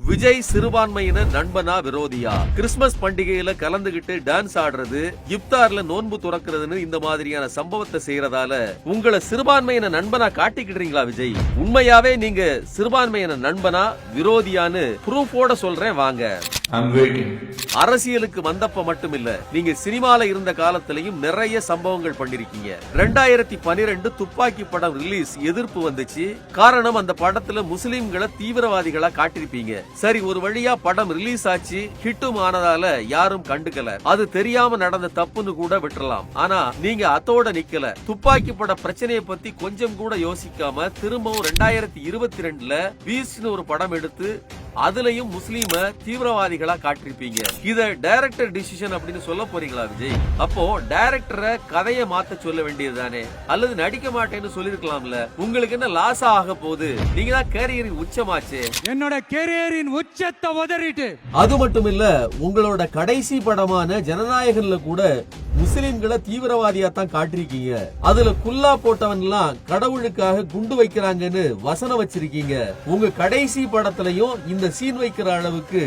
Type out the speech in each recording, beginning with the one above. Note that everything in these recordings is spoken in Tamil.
விஜய் சிறுபான்மையினர் நண்பனா விரோதியா? கிறிஸ்துமஸ் பண்டிகையில கலந்துகிட்டு டான்ஸ் ஆடுறது, இப்தார்ல நோன்பு துறக்கிறதுன்னு இந்த மாதிரியான சம்பவத்தை செய்யறதால உங்களை சிறுபான்மையின நண்பனா காட்டிக்கிடுறீங்களா விஜய்? உண்மையாவே நீங்க சிறுபான்மையின நண்பனா விரோதியான்னு ப்ரூஃபோட சொல்றேன் வாங்க. அரசியலுக்கு வந்தப்ப மட்டும் இல்ல, நீங்க சினிமால இருந்த காலத்திலையும் நிறைய சம்பவங்கள் பண்ணிருக்கீங்க. 2012 துப்பாக்கி படம் ரிலீஸ் எதிர்ப்பு வந்துச்சு. காரணம், அந்த படத்துல முஸ்லிம்களை தீவிரவாதிகளா காட்டிருப்பீங்க. சரி, ஒரு வழியா படம் ரிலீஸ் ஆச்சு, ஹிட்டும் ஆனதால யாரும் கண்டுக்கல. அது தெரியாம நடந்த தப்புன்னு கூட விட்டுறலாம். ஆனா நீங்க அதோட நிக்கல. துப்பாக்கி பட பிரச்சனையை பத்தி கொஞ்சம் கூட யோசிக்காம திரும்பவும் 2022ல பீஸ்ட்னு ஒரு படம் எடுத்து அதுலயும் முஸ்லீம தீவிரவாதிகளா காட்டிருப்பீங்க. இத டைரக்டர் டிசிஷன் அப்படின்னு சொல்ல போறீங்களா விஜய்? அப்போ டைரக்டரை கதையை மாத்த சொல்ல வேண்டியதுதானே, அல்லது நடிக்க மாட்டேன்னு சொல்லிருக்கலாம்ல. உங்களுக்கு என்ன லாஸா ஆக போகுது? நீங்க தான் கேரியரின் உச்சமாச்சு. என்னோட கேரியரின் உச்சத்தை உதறிட்டு. அது மட்டும் இல்ல, உங்களோட கடைசி படமான ஜனநாயகன்ல கூட முஸ்லிம்களை தீவிரவாதியா தான் காட்டிருக்கீங்க. அதுல குல்லா போட்டவன் எல்லாம் கடவுளுக்காக குண்டு வைக்கிறாங்கன்னு வசனம் வச்சிருக்கீங்க. உங்க கடைசி படத்திலையும் இந்த சீன் வைக்கிற அளவுக்கு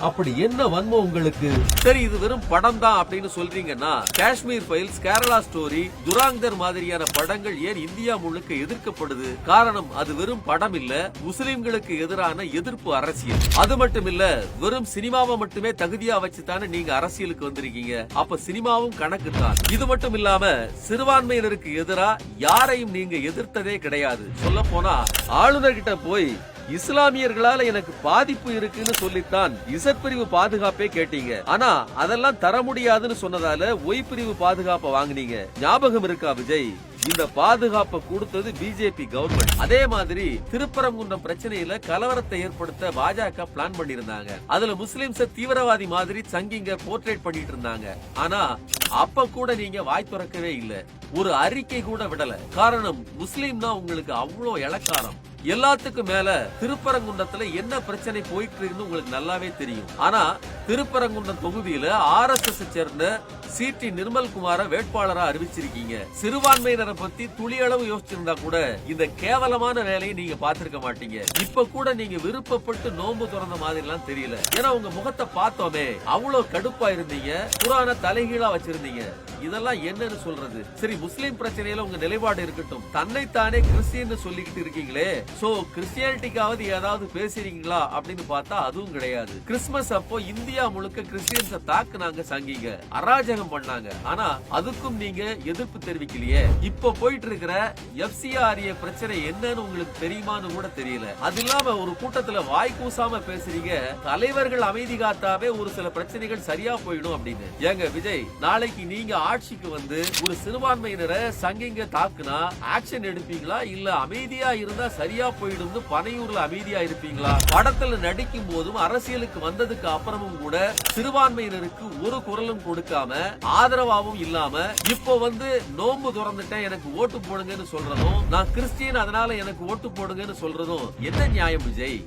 அப்படி என்ன வன்மம் உங்களுக்கு? சரி, இது வெறும் படம் தான் அப்படின்னு சொல்றீங்கன்னா, காஷ்மீர் ஃபைல்ஸ், கேரளா ஸ்டோரி, துராங்கர் மாதிரியான படங்கள் ஏன் இந்தியா முழுக்க எதிர்க்கப்படுது? காரணம், அது வெறும் படம் இல்ல, முஸ்லிம்களுக்கு எதிரான எதிர்ப்பு அரசியல். அது மட்டும் இல்ல, வெறும் சினிமாவை மட்டுமே தகுதியா வச்சுதானே நீங்க அரசியலுக்கு வந்திருக்கீங்க. அப்ப சினிமாவும் கணக்கு தான். இது மட்டும் இல்லாம சிறுபான்மையினருக்கு எதிரா யாரையும் நீங்க எதிர்த்ததே கிடையாது. சொல்ல போனா ஆளுநர்கிட்ட போய் இஸ்லாமியர்களால எனக்கு பாதிப்பு இருக்குன்னு சொல்லித்தான் இசட் பிரிவு பாதுகாப்பே கேட்டீங்க. ஆனா அதெல்லாம் தர முடியாதுன்னு சொன்னதால ஒய் பிரிவு பாதுகாப்பை வாங்குனீங்க. ஞாபகம் இருக்கா விஜய்? இந்த பாதுகாப்பை கொடுத்தது பிஜேபி கவர்மெண்ட். அதே மாதிரி திருப்பரங்குன்றம் பிரச்சனையில கலவரத்தை ஏற்படுத்த பாஜக பிளான் பண்ணிருந்தாங்க. அதுல முஸ்லிம்ஸ தீவிரவாதி மாதிரி சங்கிங்க போர்ட்ரேட் பண்ணிட்டு இருந்தாங்க. ஆனா அப்ப கூட நீங்க வாய் திறக்கவே இல்ல, ஒரு அறிக்கை கூட விடல. காரணம், முஸ்லிம்னா உங்களுக்கு அவ்வளவு இளக்காரம். எல்லாத்துக்கும் மேல திருப்பரங்குன்றத்துல என்ன பிரச்சனை போயிட்டு இருக்குன்னு உங்களுக்கு நல்லாவே தெரியும். ஆனா திருப்பரங்குன்றம் தொகுதியில RSS சேர்ந்த சிடி நிர்மல்குமார வேட்பாளரா அறிவிச்சிருக்கீங்க. சிறுபான்மையினரை பத்தி துளி அளவு யோசிச்சிருந்தா கூட இந்த கேவலமான வேலையை நீங்க பாத்திருக்க மாட்டீங்க. இப்ப கூட நீங்க விருப்பப்பட்டு நோன்பு திறந்த மாதிரி எல்லாம் தெரியல. ஏன்னா உங்க முகத்தை பார்த்தோமே அவ்வளவு கடுப்பா இருந்தீங்க, புராண தலைகீழா வச்சிருந்தீங்க. இதெல்லாம் என்னன்னு சொல்றது? சரி, முஸ்லிம் பிரச்சனையில உங்க நிலைப்பாடு இருக்கட்டும். தன்னைத்தானே கிறிஸ்டியன் சொல்லிக்கிட்டு இருக்கீங்களே, சோ கிறிஸ்டியானிட்டிக்காவது ஏதாவது பேசுறீங்களா அப்படின்னு பார்த்தா அதுவும் கிடையாது. கிறிஸ்துமஸ் அப்போ இந்தியா முழுக்க கிறிஸ்டியன்ஸ தாக்குனாங்க, சங்கிங்க அராஜகம் பண்ணாங்க. ஆனா அதுக்கும் நீங்க எதிர்ப்பு தெரிவிக்கலையே. இப்ப போயிட்டு இருக்கிற FCRA பிரச்சனை என்னன்னு உங்களுக்கு தெரியுமான்னு கூட தெரியல. அது இல்லாம ஒரு கூட்டத்துல வாய் கூசாம பேசுறீங்க, தலைவர்கள் அமைதி காத்தாவே ஒரு சில பிரச்சனைகள் சரியா போயிடும் அப்படின்னு. ஏங்க விஜய், நாளைக்கு நீங்க ஆட்சிக்கு வந்து ஒரு சிறுபான்மையினரை சங்கிங்க தாக்குனா ஆக்ஷன் எடுப்பீங்களா, இல்ல அமைதியா இருந்தா சரியா போயிடும் பனையூர்ல அமைதியா இருப்பீங்களா? படத்துல நடிக்கும் போதும் அரசியலுக்கு வந்ததுக்கு அப்புறமும் கூட சிறுபான்மையினருக்கு ஒரு குரலும் கொடுக்காம ஆதரவாவும் இல்லாம இப்போ வந்து நோன்பு திறந்துட்டேன் எனக்கு ஓட்டு போடுங்கன்னு சொல்றதும், நான் கிறிஸ்டியன் அதனால எனக்கு ஓட்டு போடுங்கன்னு சொல்றதும் என்ன நியாயம் விஜய்?